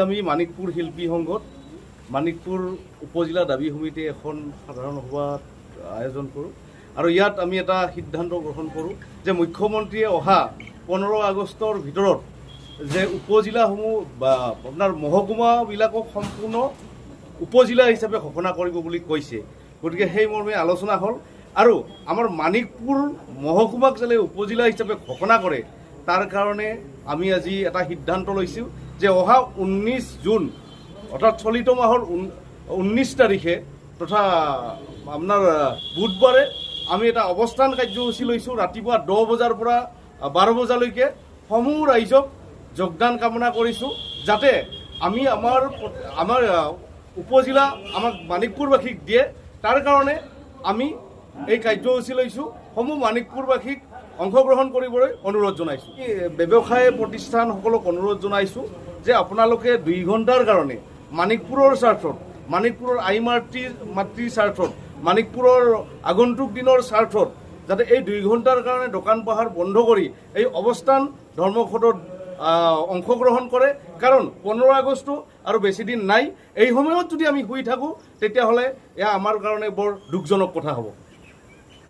আমি মানিকপুৰ শিল্পী সংঘত মানিকপুৰ উপজিলা দাবী সমিতিয়ে এখন সাধাৰণ সভা আয়োজন কৰোঁ আৰু ইয়াত আমি এটা সিদ্ধান্ত গ্ৰহণ কৰোঁ যে মুখ্যমন্ত্ৰীয়ে অহা 15 আগষ্টৰ ভিতৰত যে উপজিলাসমূহ বা আপোনাৰ মহকুমাবিলাকক সম্পূৰ্ণ উপজিলা হিচাপে ঘোষণা কৰিব বুলি কৈছে। গতিকে সেই মৰ্মে আলোচনা হ'ল আৰু আমাৰ মানিকপুৰ মহকুমাক যেনে উপজিলা হিচাপে ঘোষণা কৰে তাৰ কাৰণে আমি আজি এটা সিদ্ধান্ত লৈছোঁ যে অহা 19 জুন অৰ্থাৎ চলিত মাহৰ 19 তাৰিখে তথা আপোনাৰ বুধবাৰে আমি এটা অৱস্থান কাৰ্যসূচী লৈছোঁ। ৰাতিপুৱা 10 বজাৰ পৰা 12 বজালৈকে সমূহ ৰাইজক যোগদান কামনা কৰিছোঁ যাতে আমি আমাৰ উপজিলা আমাক মানিকপুৰবাসীক দিয়ে। তাৰ কাৰণে আমি এই কাৰ্যসূচী লৈছোঁ। সমূহ মানিকপুৰবাসীক অংশগ্ৰহণ কৰিবলৈ অনুৰোধ জনাইছোঁ। ব্যৱসায় প্ৰতিষ্ঠানসকলক অনুৰোধ জনাইছোঁ যে আপোনালোকে 2 ঘণ্টাৰ কাৰণে মানিকপুৰৰ স্বাৰ্থত, মানিকপুৰৰ আই মাতৃৰ স্বাৰ্থত, মানিকপুৰৰ আগন্তুক দিনৰ স্বাৰ্থত যাতে এই 2 ঘণ্টাৰ কাৰণে দোকান পোহাৰ বন্ধ কৰি এই অৱস্থান ধৰ্মঘটত অংশগ্ৰহণ কৰে। কাৰণ 15 আগষ্ট আৰু বেছি দিন নাই। এই সময়ত যদি আমি শুই থাকোঁ তেতিয়াহ'লে এয়া আমাৰ কাৰণে বৰ দুখজনক কথা হ'ব।